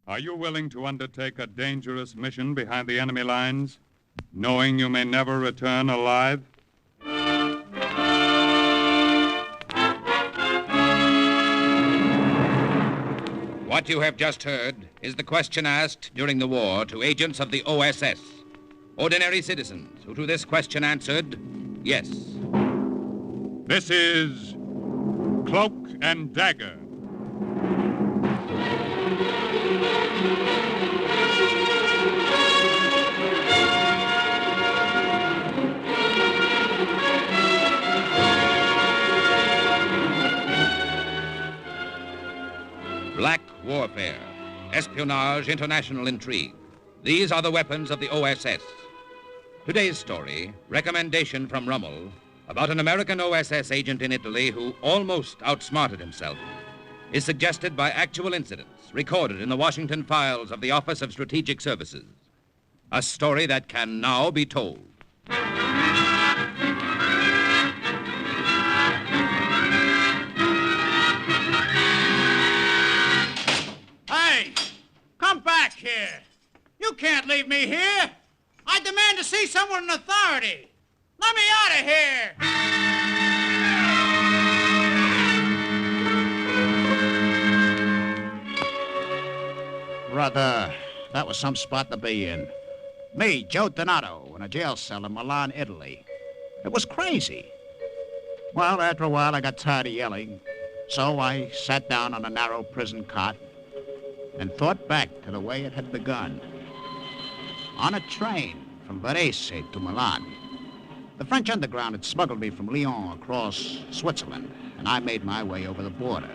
Are you willing to undertake a dangerous mission behind the enemy lines, knowing you may never return alive? What you have just heard is the question asked during the war to agents of the OSS. Ordinary citizens who to this question answered, yes. This is Cloak and Dagger. Black warfare, espionage, international intrigue. These are the weapons of the OSS. Today's story, recommendation from Rommel, about an American OSS agent in Italy who almost outsmarted himself, is suggested by actual incidents recorded in the Washington files of the Office of Strategic Services. A story that can now be told. Hey, come back here. You can't leave me here. I demand to see someone in authority. Let me out of here. Brother, that was some spot to be in. Me, Joe Donato, in a jail cell in Milan, Italy. It was crazy. Well, after a while, I got tired of yelling. So I sat down on a narrow prison cot and thought back to the way it had begun. On a train from Varese to Milan. The French underground had smuggled me from Lyon across Switzerland, and I made my way over the border.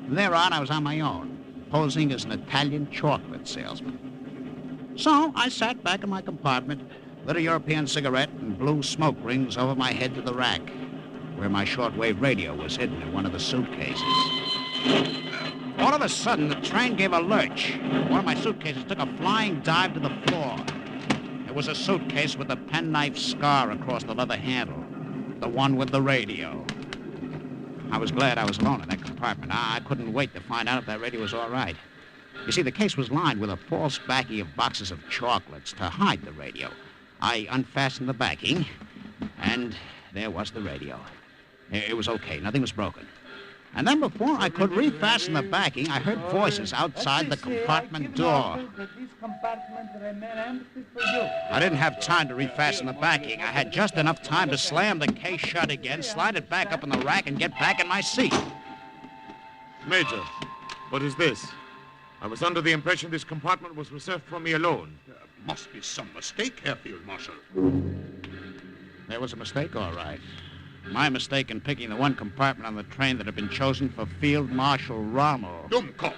From there on, I was on my own, posing as an Italian chocolate salesman. So I sat back in my compartment, lit a European cigarette, and blew smoke rings over my head to the rack, where my shortwave radio was hidden in one of the suitcases. All of a sudden, the train gave a lurch. One of my suitcases took a flying dive to the floor. It was a suitcase with a penknife scar across the leather handle, the one with the radio. I was glad I was alone in that compartment. I couldn't wait to find out if that radio was all right. You see, the case was lined with a false backing of boxes of chocolates to hide the radio. I unfastened the backing, and there was the radio. It was okay. Nothing was broken. And then before I could refasten the backing, I heard voices outside the compartment door. I didn't have time to refasten the backing. I had just enough time to slam the case shut again, slide it back up in the rack, and get back in my seat. Major, what is this? I was under the impression this compartment was reserved for me alone. There must be some mistake here, Field Marshal. There was a mistake, all right. My mistake in picking the one compartment on the train that had been chosen for Field Marshal Rommel. Dummkopf,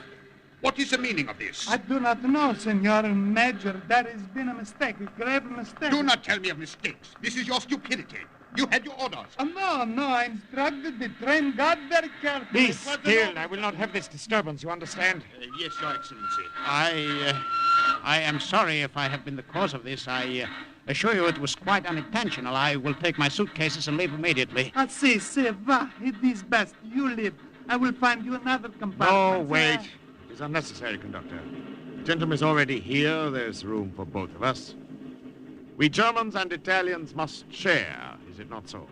what is the meaning of this? I do not know, Senor Major. There has been a mistake, a grave mistake. Do not tell me of mistakes. This is your stupidity. You had your orders. No, I instructed the train guard very carefully. Be still. I will not have this disturbance, you understand? Yes, Your Excellency. I am sorry if I have been the cause of this. I assure you it was quite unintentional. I will take my suitcases and leave immediately. Si, va. It is best. You leave. I will find you another compartment. No, wait. It is unnecessary, conductor. The gentleman is already here. There's room for both of us. We Germans and Italians must share. Is it not so?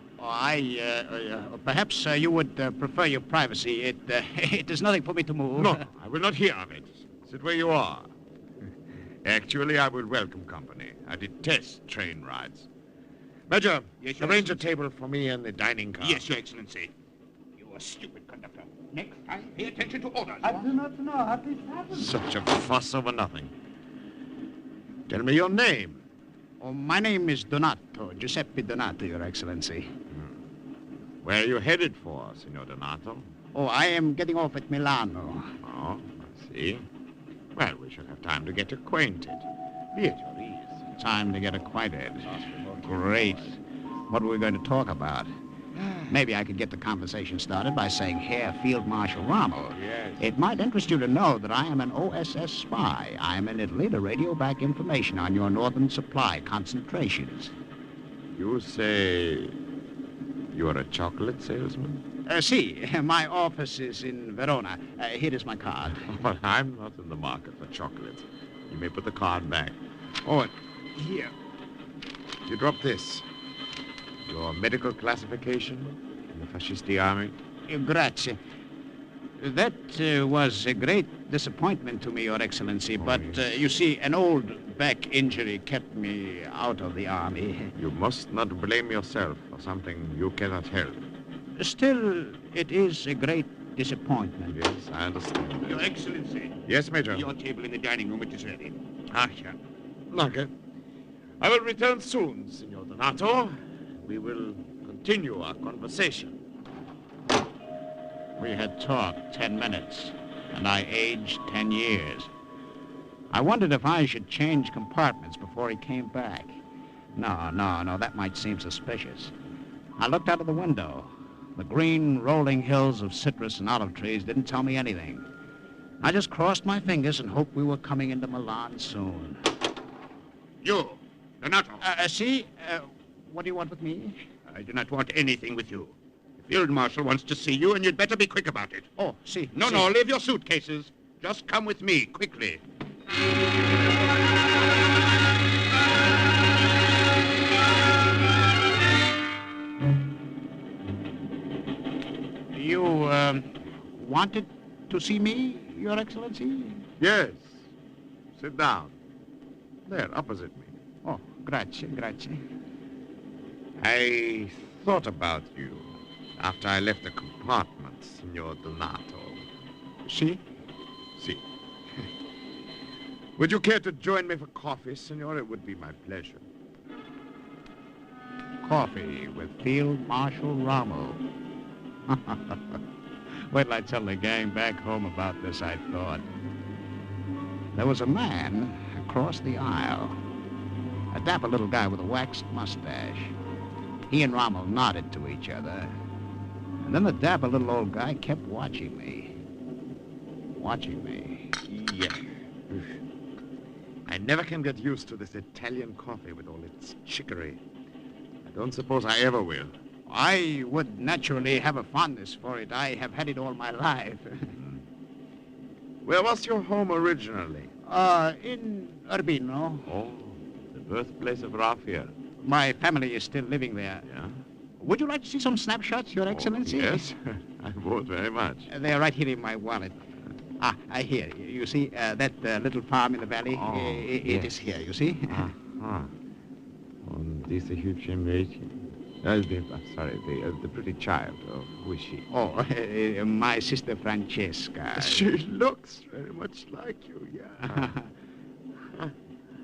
Perhaps you would prefer your privacy. It is nothing for me to move. No, I will not hear of it. Sit where you are. Actually, I will welcome company. I detest train rides. Major, Yes, Your arrange a table for me in the dining car. Yes, Your Excellency. You are stupid, conductor. Next time, pay attention to orders. I do not know how this happened. Such a fuss over nothing. Tell me your name. Oh, my name is Donato, Giuseppe Donato, Your Excellency. Where are you headed for, Signor Donato? Oh, I am getting off at Milano. Oh, I see. Well, we shall have time to get acquainted. Be at your ease. Time to get acquainted. Great. What are we going to talk about? Maybe I could get the conversation started by saying, Herr Field Marshal Rommel. Yes. It might interest you to know that I am an OSS spy. I am in Italy to radio back information on your northern supply concentrations. You say you are a chocolate salesman? See, my office is in Verona. Here is my card. Well, I'm not in the market for chocolates. You may put the card back. Oh, here. You drop this. Your medical classification in the Fascisti army. Grazie. That was a great disappointment to me, Your Excellency, but you see, an old back injury kept me out of the army. You must not blame yourself for something you cannot help. Still, it is a great disappointment. Yes, I understand. Your Excellency. Yes, Major. Your table in the dining room, it is ready. Ah, yeah. Okay. I will return soon, Signor Donato. We will continue our conversation. We had talked 10 minutes, and I aged 10 years. I wondered if I should change compartments before he came back. No, that might seem suspicious. I looked out of the window. The green rolling hills of citrus and olive trees didn't tell me anything. I just crossed my fingers and hoped we were coming into Milan soon. You, Donato. What do you want with me? I do not want anything with you. The Field Marshal wants to see you, and you'd better be quick about it. Oh, see. No, leave your suitcases. Just come with me, quickly. You, wanted to see me, Your Excellency? Yes. Sit down. There, opposite me. Oh, grazie. I thought about you after I left the compartment, Signor Donato. See? Si. Would you care to join me for coffee, Signor? It would be my pleasure. Coffee with Field Marshal Rommel. Wait till I tell the gang back home about this, I thought. There was a man across the aisle. A dapper little guy with a waxed mustache. He and Rommel nodded to each other. And then the dapper little old guy kept watching me. Yeah. I never can get used to this Italian coffee with all its chicory. I don't suppose I ever will. I would naturally have a fondness for it. I have had it all my life. Where was your home originally? In Urbino. Oh, the birthplace of Raphael. My family is still living there. Yeah? Would you like to see some snapshots, Your Excellency? Oh, yes, I would very much. They're right here in my wallet. Here. You see that little farm in the valley? Oh, It is here, you see? Und diese hübsche Mädchen. The pretty child. Oh, who is she? Oh, my sister Francesca. She looks very much like you, yeah.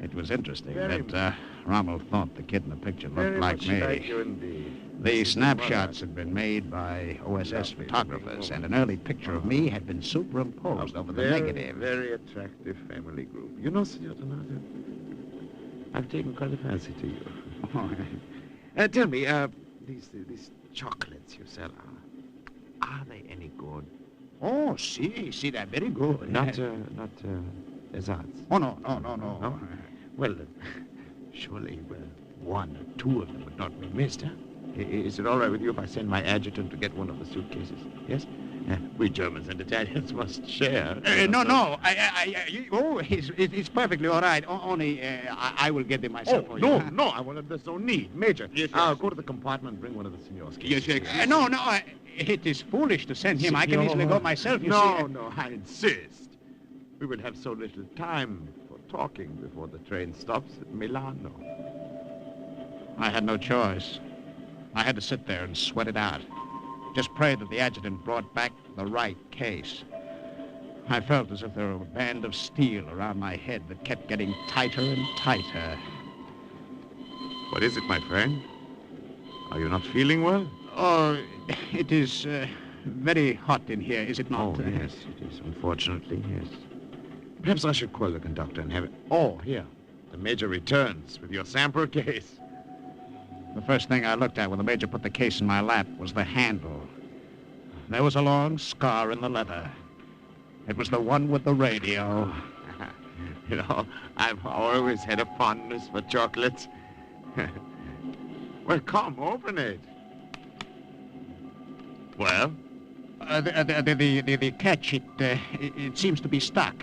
It was interesting Very that Rommel thought the kid in the picture looked Very like much me. like you indeed. The snapshots had been made by OSS Lovely photographers, woman. and an early picture of me had been superimposed over the Very, negative. very attractive family group. You know, Signor Donato, I've taken quite a fancy to you. Tell me, these chocolates you sell, are they any good? Oh, see, they're very good. Not ersatz. Oh, no. No? Well, surely, one or two of them would not be missed, huh? Is it all right with you if I send my adjutant to get one of the suitcases? Yes? We Germans and Italians must share. No. It's perfectly all right. Only I will get them myself for you. There's no need. Major, Yes. go to the compartment and bring one of the senors' cases. Yes, here. Your It is foolish to send him. I can easily go myself, you see. No, I insist. We will have so little time for talking before the train stops at Milano. I had no choice. I had to sit there and sweat it out. Just pray that the adjutant brought back the right case. I felt as if there were a band of steel around my head that kept getting tighter and tighter. What is it, my friend? Are you not feeling well? Oh, it is very hot in here, is it not? Oh, yes, it is. Unfortunately, yes. Perhaps I should call the conductor and have it... Oh, here. The Major returns with your sample case. The first thing I looked at when the Major put the case in my lap was the handle. There was a long scar in the leather. It was the one with the radio. You know, I've always had a fondness for chocolates. Well, come, open it. Well? The catch, it seems to be stuck.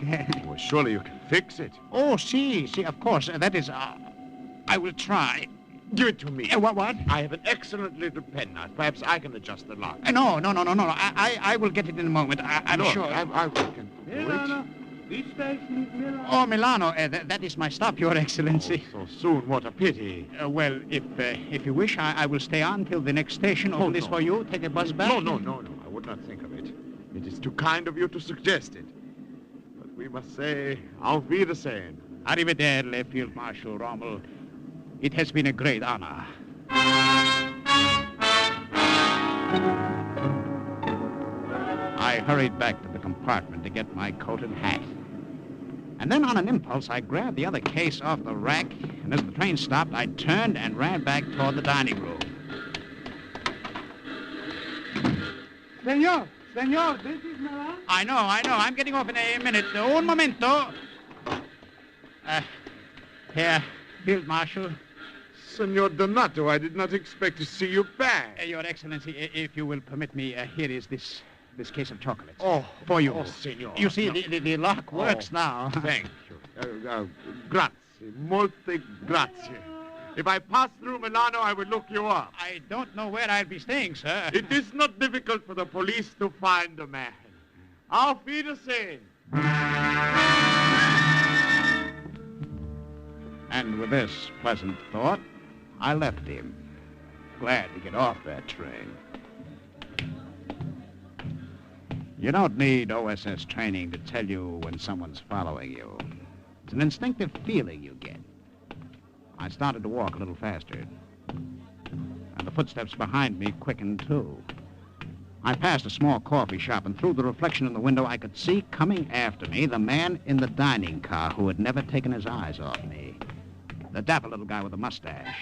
Well, surely you can fix it. Oh, see, of course. That is, I will try. Give it to me. What? I have an excellent little penknife. Perhaps I can adjust the lock. No. I will get it in a moment. I'm Look, sure. I can do it. Milano. This station is Milano. Oh, Milano, that is my stop, Your Excellency. Oh, so soon, what a pity. Well, if you wish, I will stay on till the next station. Open this no. for you. Take a bus back. No. I would not think of it. It is too kind of you to suggest it. But we must say, auf Wiedersehen. Arrivederci, Field Marshal Rommel. It has been a great honor. I hurried back to the compartment to get my coat and hat. And then on an impulse, I grabbed the other case off the rack, and as the train stopped, I turned and ran back toward the dining room. Senor, this is Milan. I know. I'm getting off in a minute. Un momento. Here, Field Marshal. Senor Donato, I did not expect to see you back. Your Excellency, if you will permit me, here is this case of chocolates. Oh, for you. Oh, senor. You see, No. the lock works now. Thank you. Grazie. Molte grazie. If I pass through Milano, I will look you up. I don't know where I'll be staying, sir. It is not difficult for the police to find the man. Auf Wiedersehen. And with this pleasant thought, I left him, glad to get off that train. You don't need OSS training to tell you when someone's following you. It's an instinctive feeling you get. I started to walk a little faster, and the footsteps behind me quickened too. I passed a small coffee shop, and through the reflection in the window, I could see coming after me the man in the dining car who had never taken his eyes off me. The dapper little guy with the mustache.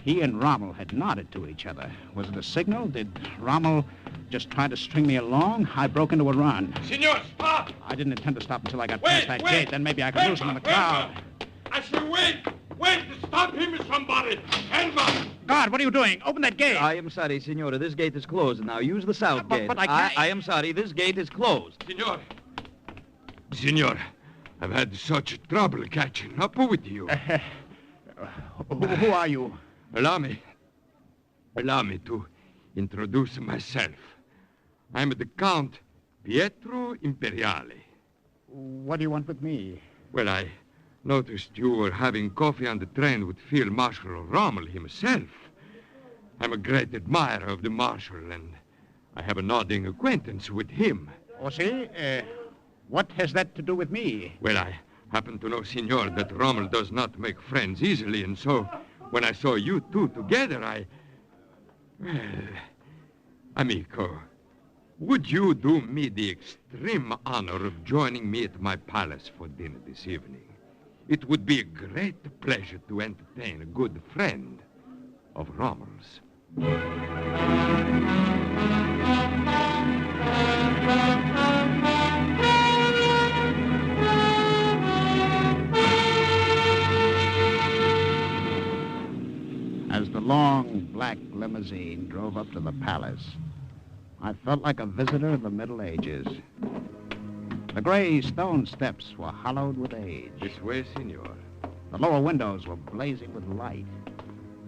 He and Rommel had nodded to each other. Was it a signal? Did Rommel just try to string me along? I broke into a run. Senor, stop! I didn't intend to stop until I got Wait, past that wait. gate. Then maybe I could lose him in the crowd. I say wait! Wait! Stop him, somebody! Help! God, what are you doing? Open that gate. I am sorry, Senora. This gate is closed now. Use the south But- gate. but I can't- I am sorry. This gate is closed. Senor, I've had such trouble catching up with you. Who are you? Allow me to introduce myself. I'm the Count Pietro Imperiale. What do you want with me? Well, I noticed you were having coffee on the train with Field Marshal Rommel himself. I'm a great admirer of the Marshal, and I have a nodding acquaintance with him. Oh, see? What has that to do with me? Well, I happen to know, Senor, that Rommel does not make friends easily, and so when I saw you two together, Well, amico, would you do me the extreme honor of joining me at my palace for dinner this evening? It would be a great pleasure to entertain a good friend of Rommel's. As the long black limousine drove up to the palace, I felt like a visitor of the Middle Ages. The gray stone steps were hollowed with age. This way, Senor. The lower windows were blazing with light.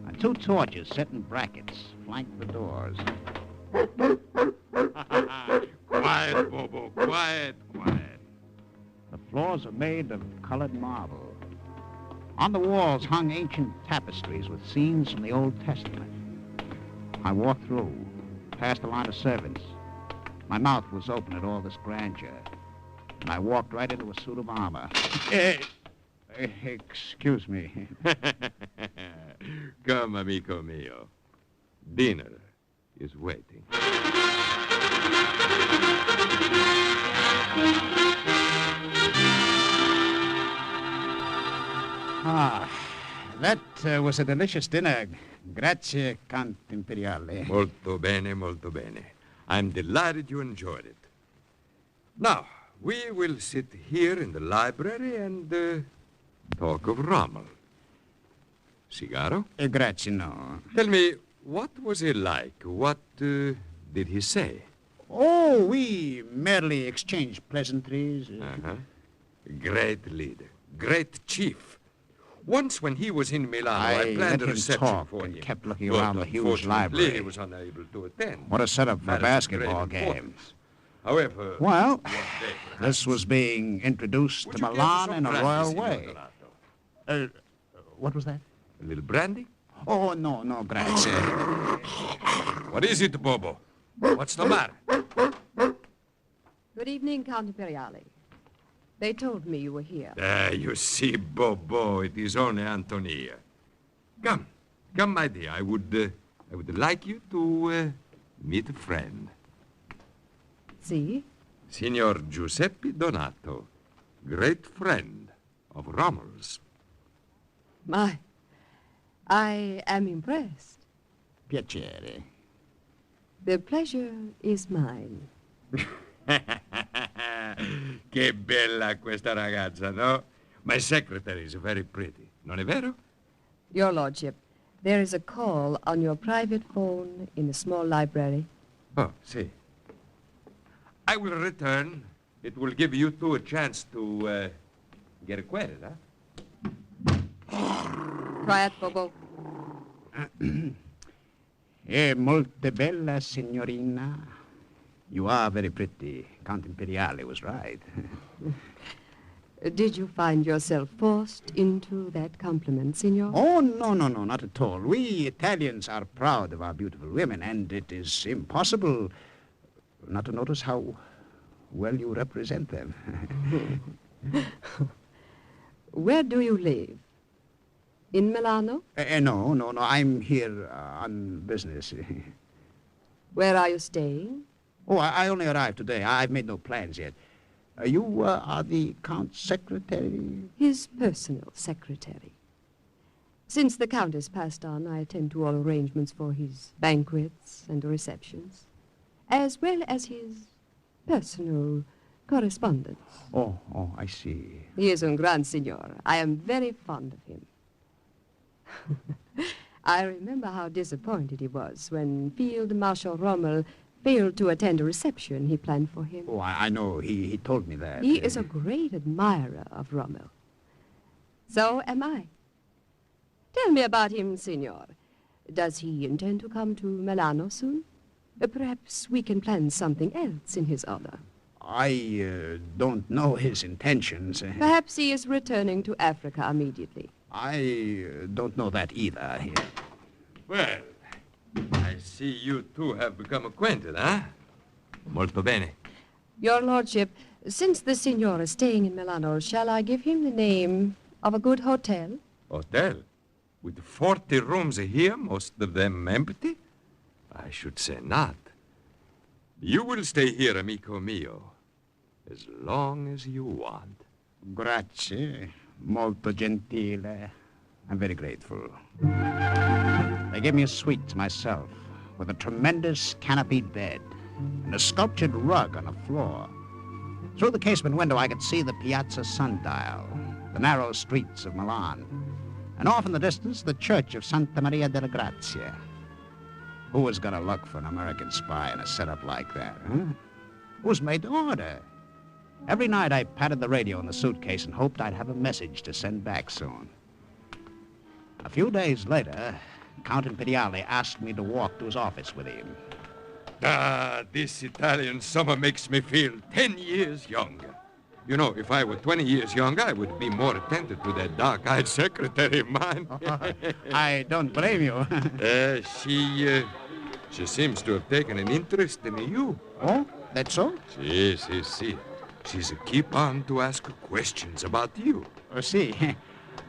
And two torches set in brackets flanked the doors. Quiet, Bobo, quiet. The floors were made of colored marble. On the walls hung ancient tapestries with scenes from the Old Testament. I walked through, past a line of servants. My mouth was open at all this grandeur, and I walked right into a suit of armor. Excuse me. Come, amico mio. Dinner is waiting. That was a delicious dinner. Grazie, Count Imperiale. Molto bene, molto bene. I'm delighted you enjoyed it. Now, we will sit here in the library and talk of Rommel. Cigaro? Grazie, no. Tell me, what was he like? What did he say? Oh, we merely exchanged pleasantries. Uh-huh. Great leader, great chief. Once when he was in Milano, I let planned a him reception talk for and him. kept looking But around the huge unfortunately, library. he was unable to attend. What a setup for a Matters of great basketball game. importance. However, Well, one day, perhaps. this was being introduced Would to you care for Milan some in a brandy, royal Signor way. Donato? What was that? A little brandy? Oh, no, grazie. What is it, Bobo? What's the matter? Good evening, Count Imperiale. They told me you were here. You see, Bobo, it is only Antonia. Come, my dear. I would like you to meet a friend. See? Signor Giuseppe Donato, great friend of Rommel's. I am impressed. Piacere. The pleasure is mine. Che bella questa ragazza, no? My secretary is very pretty, non è vero? Your Lordship, there is a call on your private phone in the small library. Oh, see. I will return. It will give you two a chance to get acquainted, huh? Quiet, Bobo. È molto bella, signorina. You are very pretty. Count Imperiale was right. Did you find yourself forced into that compliment, Signor? Oh, no, not at all. We Italians are proud of our beautiful women, and it is impossible not to notice how well you represent them. Where do you live? In Milano? No. I'm here on business. Where are you staying? Oh, I only arrived today. I've made no plans yet. You are the Count's secretary? His personal secretary. Since the Count has passed on, I attend to all arrangements for his banquets and receptions, as well as his personal correspondence. Oh, I see. He is un gran signor. I am very fond of him. I remember how disappointed he was when Field Marshal Rommel failed to attend a reception he planned for him. Oh, I know. He told me that. He is a great admirer of Rommel. So am I. Tell me about him, Signor. Does he intend to come to Milano soon? Perhaps we can plan something else in his honor. I don't know his intentions. Perhaps he is returning to Africa immediately. I don't know that either. Well, I see you two have become acquainted, huh? Molto bene. Your Lordship, since the Signor is staying in Milano, shall I give him the name of a good hotel? Hotel? With 40 rooms here, most of them empty? I should say not. You will stay here, amico mio, as long as you want. Grazie. Molto gentile. I'm very grateful. They gave me a suite to myself, with a tremendous canopied bed and a sculptured rug on the floor. Through the casement window, I could see the piazza sundial, the narrow streets of Milan, and off in the distance, the church of Santa Maria della Grazia. Who was going to look for an American spy in a setup like that, huh? It was made to order. Every night I patted the radio in the suitcase and hoped I'd have a message to send back soon. A few days later, Count Imperiale asked me to walk to his office with him. This Italian summer makes me feel 10 years younger. You know, if I were 20 years younger, I would be more attentive to that dark-eyed secretary of mine. I don't blame you. She seems to have taken an interest in you. Oh, that's so? Si. She's keep on to ask questions about you. See,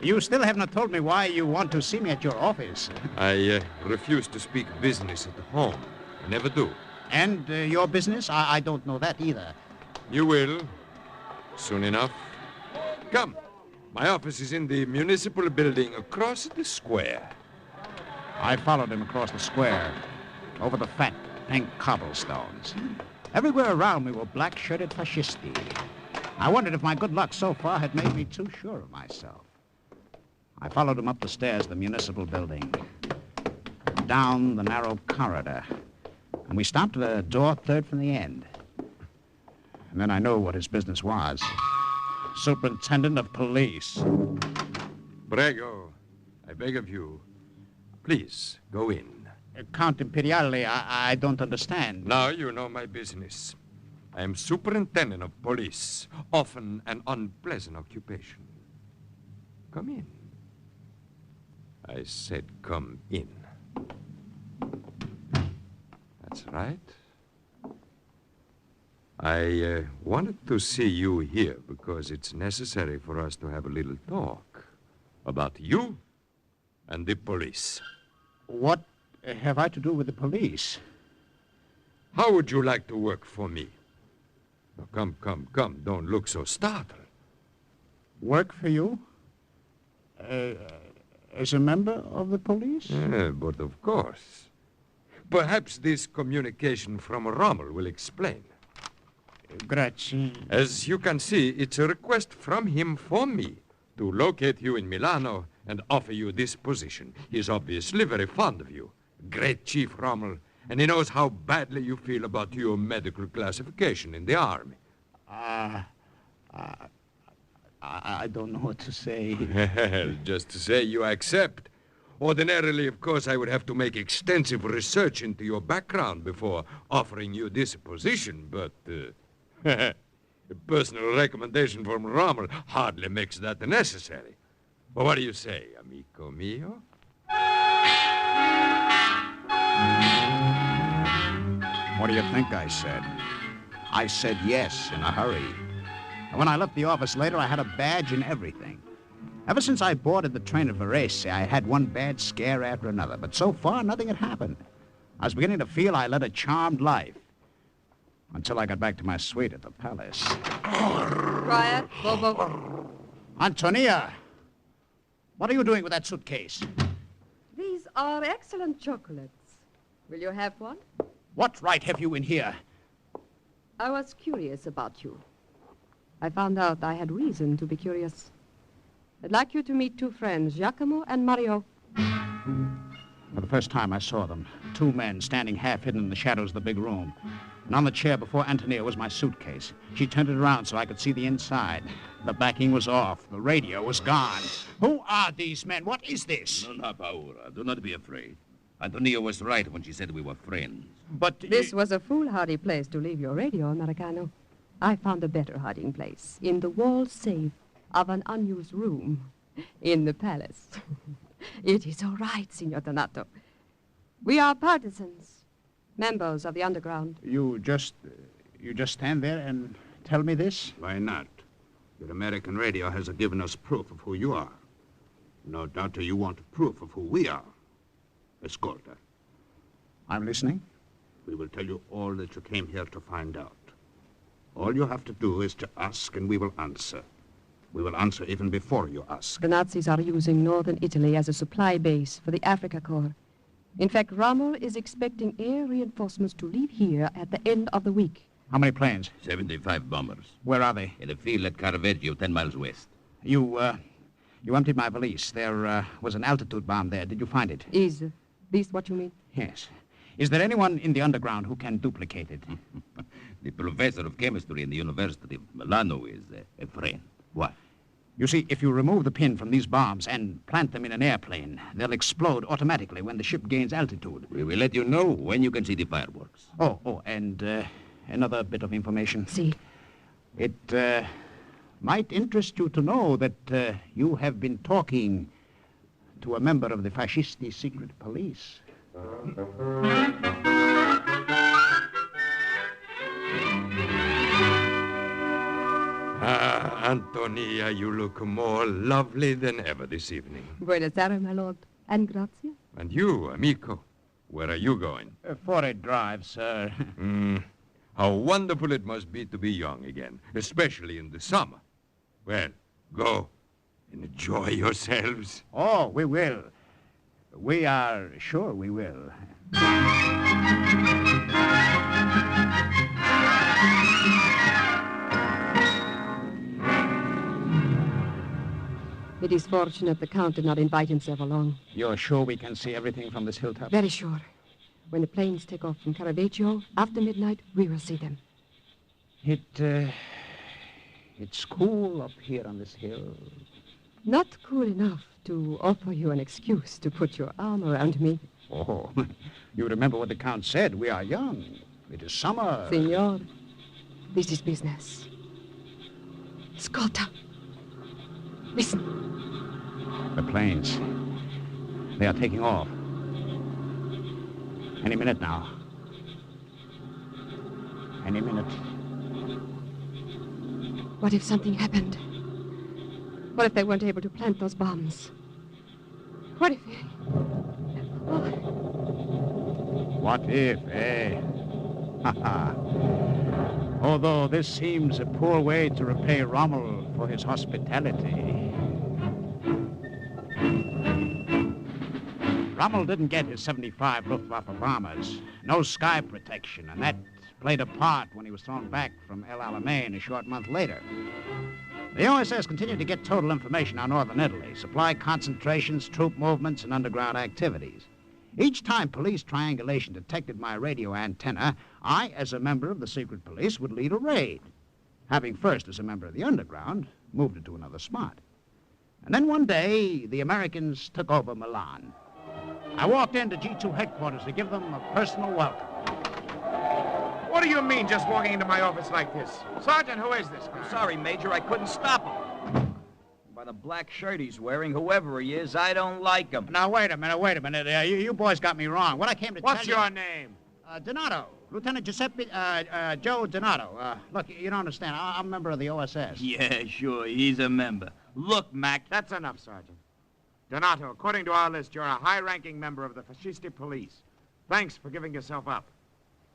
you still have not told me why you want to see me at your office. I refuse to speak business at home. I never do. And your business? I don't know that either. You will. Soon enough. Come. My office is in the municipal building across the square. I followed him across the square, over the fat, pink cobblestones. Everywhere around me were black-shirted fascisti. I wondered if my good luck so far had made me too sure of myself. I followed him up the stairs of the municipal building, down the narrow corridor, And we stopped at a door third from the end. And then I knew what his business was. Superintendent of Police. Prego, I beg of you. Please, go in. Count Imperiale, I don't understand. Now you know my business. I am superintendent of police, often an unpleasant occupation. Come in. I said come in. That's right. I wanted to see you here because it's necessary for us to have a little talk about you and the police. What have I to do with the police? How would you like to work for me? Now, come. Don't look so startled. Work for you? As a member of the police? But of course. Perhaps this communication from Rommel will explain. Grazie. As you can see, it's a request from him for me to locate you in Milano and offer you this position. He's obviously very fond of you. Great Chief Rommel, and he knows how badly you feel about your medical classification in the army. I don't know what to say. Well, just to say you accept. Ordinarily, of course, I would have to make extensive research into your background before offering you this position, but a personal recommendation from Rommel hardly makes that necessary. Well, what do you say, amico mio? What do you think I said? I said yes in a hurry. And when I left the office later, I had a badge and everything. Ever since I boarded the train at Varese, I had one bad scare after another, but so far, nothing had happened. I was beginning to feel I led a charmed life. Until I got back to my suite at the palace. Quiet, Bobo. Antonia! What are you doing with that suitcase? These are excellent chocolates. Will you have one? What right have you in here? I was curious about you. I found out I had reason to be curious. I'd like you to meet two friends, Giacomo and Mario. For the first time, I saw them. Two men standing half hidden in the shadows of the big room. And on the chair before Antonia was my suitcase. She turned it around so I could see the inside. The backing was off. The radio was gone. Who are these men? What is this? Non ha paura. Do not be afraid. Antonia was right when she said we were friends. But This was a foolhardy place to leave your radio, Americano. I found a better hiding place. In the wall safe of an unused room in the palace. It is all right, Signor Donato. We are partisans, members of the underground. You just stand there and tell me this? Why not? Your American radio has given us proof of who you are. No doubt you want proof of who we are. Escolta. I'm listening. We will tell you all that you came here to find out. All you have to do is to ask, and we will answer. We will answer even before you ask. The Nazis are using northern Italy as a supply base for the Africa Corps. In fact, Rommel is expecting air reinforcements to leave here at the end of the week. How many planes? 75 bombers. Where are they? In a field at Caravaggio, 10 miles west. You emptied my valise. There was an altitude bomb there. Did you find it? Is this what you mean? Yes. Is there anyone in the underground who can duplicate it? The professor of chemistry in the University of Milano is a friend. What? You see, if you remove the pin from these bombs and plant them in an airplane, they'll explode automatically when the ship gains altitude. We will let you know when you can see the fireworks. And another bit of information. See. It might interest you to know that you have been talking to a member of the Fascisti secret police. Antonia, you look more lovely than ever this evening. Buenos Aires, my lord. And grazie. And you, amico, where are you going? For a drive, sir. How wonderful it must be to be young again, especially in the summer. Well, go. Enjoy yourselves. Oh, we will. We are sure we will. It is fortunate the Count did not invite himself along. You're sure we can see everything from this hilltop? Very sure. When the planes take off from Caravaggio, after midnight, we will see them. It's cool up here on this hill. Not cool enough to offer you an excuse to put your arm around me. Oh, you remember what the Count said. We are young. It is summer. Senor, this is business. Scolta. Listen. The planes. They are taking off. Any minute now. Any minute. What if something happened? What if they weren't able to plant those bombs? What if... Oh. What if, eh? Although this seems a poor way to repay Rommel for his hospitality. Rommel didn't get his 75 Luftwaffe bombers. No sky protection, and that played a part when he was thrown back from El Alamein a short month later. The OSS continued to get total information on northern Italy, supply concentrations, troop movements, and underground activities. Each time police triangulation detected my radio antenna, I, as a member of the secret police, would lead a raid, having first, as a member of the underground, moved it to another spot. And then one day, the Americans took over Milan. I walked into G2 headquarters to give them a personal welcome. What do you mean, just walking into my office like this? Sergeant, who is this guy? I'm sorry, Major, I couldn't stop him. By the black shirt he's wearing, whoever he is, I don't like him. Now, wait a minute. You boys got me wrong. What I came to What's tell your you... name? Donato. Lieutenant Giuseppe, Joe Donato. Look, you don't understand. I'm a member of the OSS. Yeah, sure, he's a member. Look, Mac, That's enough, Sergeant. Donato, according to our list, you're a high-ranking member of the fascisti police. Thanks for giving yourself up.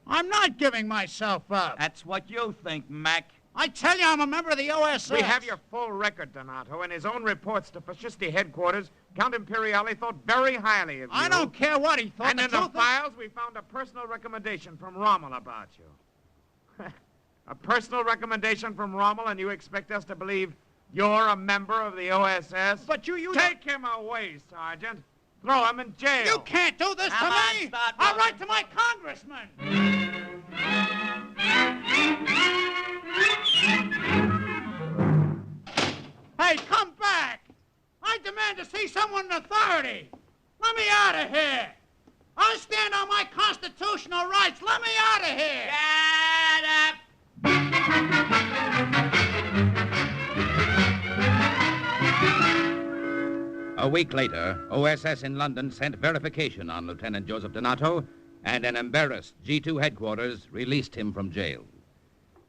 I'm not giving myself up. that's what you think, Mac. I tell you, I'm a member of the OSS. We have your full record, Donato. In his own reports to fascisti headquarters, Count Imperiale thought very highly of you. I don't care what he thought. And in the files, we found a personal recommendation from Rommel about you. A personal recommendation from Rommel, and you expect us to believe you're a member of the OSS? But you... Take him away, Sergeant. Throw him in jail. You can't do this to me! I'll write to my congressman! Hey, come back! I demand to see someone in authority! Let me out of here! I'll stand on my constitutional rights! Let me out of here! Shut up! A week later, OSS in London sent verification on Lieutenant Joseph Donato, and an embarrassed G2 headquarters released him from jail.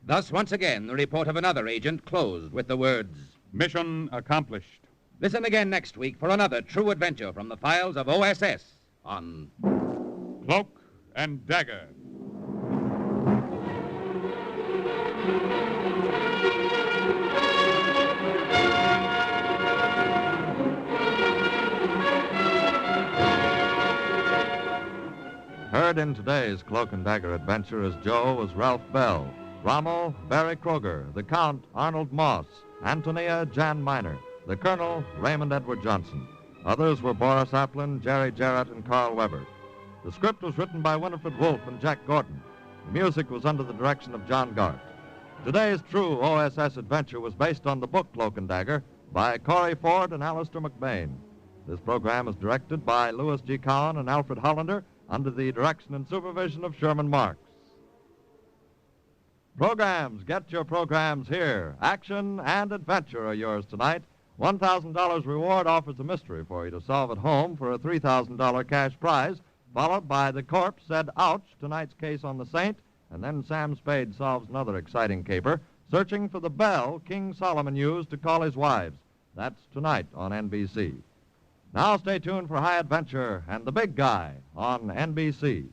Thus, once again, the report of another agent closed with the words, Mission accomplished. listen again next week for another true adventure from the files of OSS on Cloak and Dagger. Heard in today's Cloak and Dagger adventure as Joe was Ralph Bell, Rommel, Barry Kroger, the Count, Arnold Moss, Antonia, Jan Miner, the Colonel, Raymond Edward Johnson. Others were Boris Applin, Jerry Jarrett, and Carl Weber. The script was written by Winifred Wolfe and Jack Gordon. The music was under the direction of John Gart. Today's true OSS adventure was based on the book Cloak and Dagger by Corey Ford and Alistair McBain. This program is directed by Louis G. Cowan and Alfred Hollander under the direction and supervision of Sherman Marks. Programs, get your programs here. Action and adventure are yours tonight. $1,000 reward offers a mystery for you to solve at home for a $3,000 cash prize, followed by The Corpse Said Ouch, tonight's case on the Saint, and then Sam Spade solves another exciting caper, searching for the bell King Solomon used to call his wives. That's tonight on NBC. Now stay tuned for High Adventure and the Big Guy on NBC.